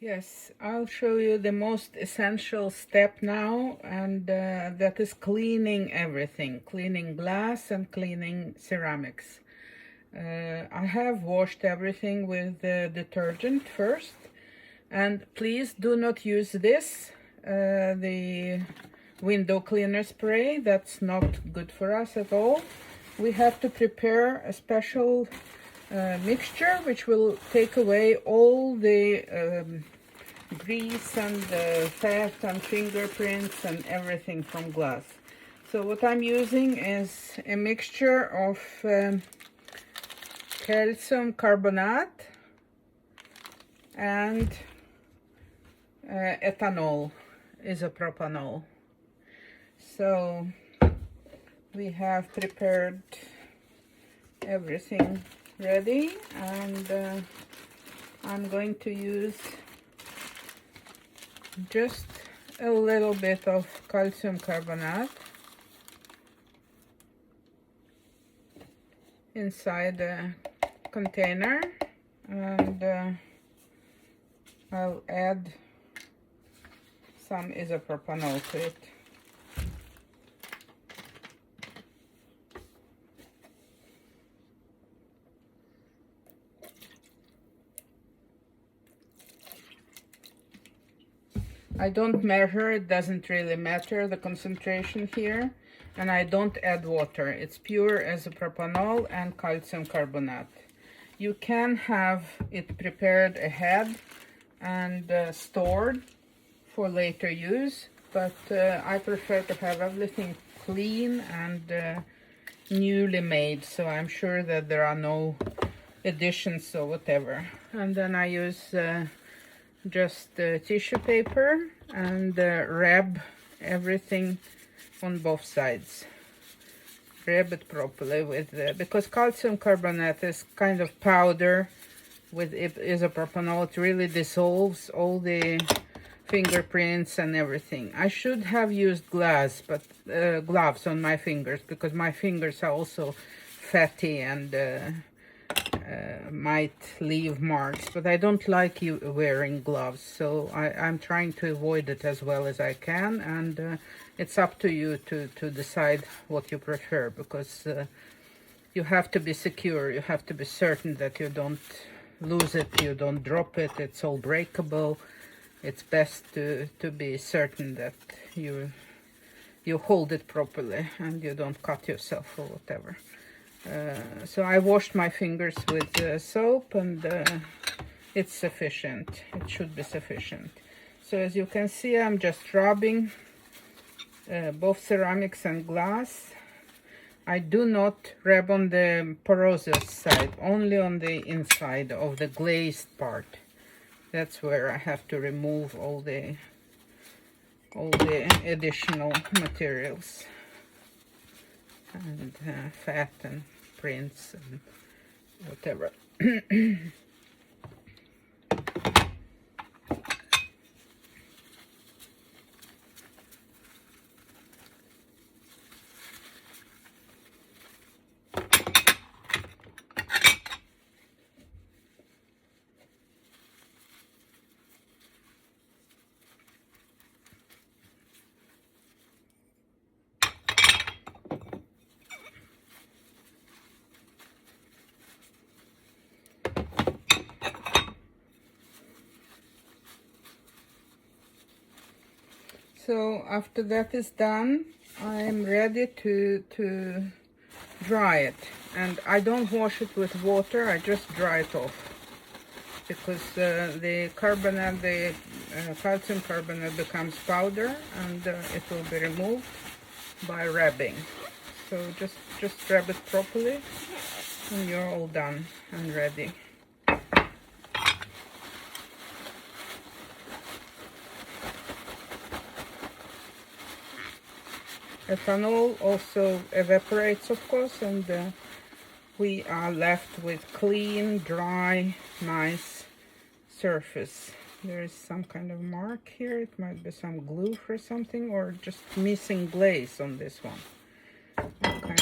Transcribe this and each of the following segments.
Yes, I'll show you the most essential step now, and that is cleaning everything, cleaning glass and cleaning ceramics. I have washed everything with detergent first, and please do not use this, the window cleaner spray. That's not good for us at all. We have to prepare a special mixture which will take away all the grease and fat and fingerprints and everything from glass. So what I'm using is a mixture of calcium carbonate and ethanol, isopropanol. So we have prepared everything ready, and I'm going to use just a little bit of calcium carbonate inside the container, and I'll add some isopropanol to it. I don't measure, it doesn't really matter the concentration here, and I don't add water. It's pure isopropanol and calcium carbonate. You can have it prepared ahead and stored for later use, but I prefer to have everything clean and newly made, so I'm sure that there are no additions or whatever. And then I use just tissue paper and rub everything on both sides. Rub it properly with because calcium carbonate is kind of powder. With isopropanol, it really dissolves all the fingerprints and everything. I should have used gloves on my fingers, because my fingers are also fatty and might leave marks, but I don't like you wearing gloves, so I'm trying to avoid it as well as I can, and it's up to you to decide what you prefer, because you have to be secure, you have to be certain that you don't lose it, you don't drop it, it's all breakable. It's best to be certain that you hold it properly and you don't cut yourself or whatever. So I washed my fingers with soap, and it's sufficient. It should be sufficient. So as you can see, I'm just rubbing both ceramics and glass. I do not rub on the porous side, only on the inside of the glazed part. That's where I have to remove all the additional materials and fat and prints and whatever. So after that is done, I'm ready to dry it, and I don't wash it with water, I just dry it off, because the carbonate, the calcium carbonate becomes powder, and it will be removed by rubbing. So just rub it properly and you're all done and ready. Ethanol also evaporates, of course, and we are left with clean, dry, nice surface. There is some kind of mark here. It might be some glue for something, or just missing glaze on this one. Okay,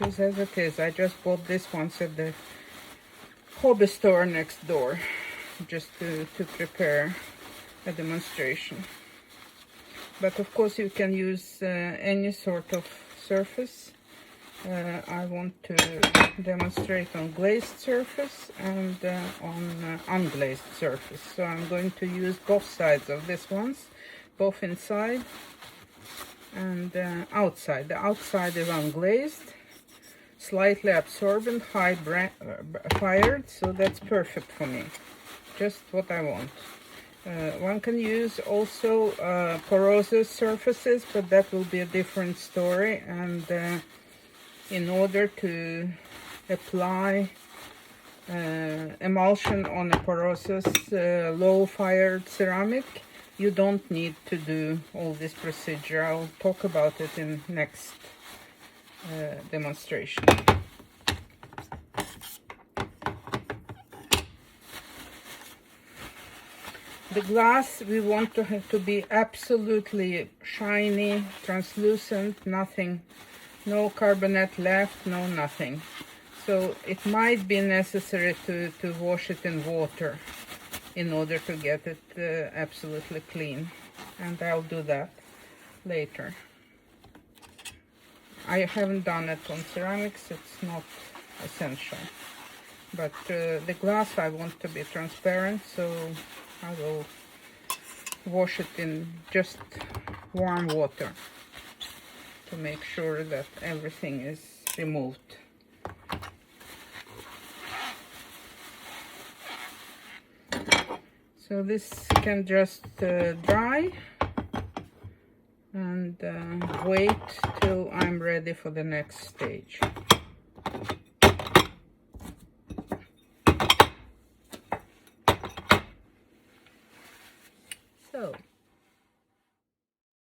it is as it is. I just bought this once at the hobby store next door. just to prepare a demonstration. But of course you can use any sort of surface. I want to demonstrate on glazed surface and on unglazed surface. So I'm going to use both sides of this ones, both inside and outside. The outside is unglazed, slightly absorbent, high fired, so that's perfect for me. Just what I want. One can use also porous surfaces, but that will be a different story. And in order to apply emulsion on a porous low-fired ceramic, you don't need to do all this procedure. I'll talk about it in next demonstration. The glass we want to have to be absolutely shiny, translucent, nothing, no carbonate left, no nothing. So it might be necessary to wash it in water in order to get it absolutely clean. And I'll do that later. I haven't done it on ceramics, it's not essential. But the glass I want to be transparent, so I will wash it in just warm water to make sure that everything is removed. So this can just dry and wait till I'm ready for the next stage. So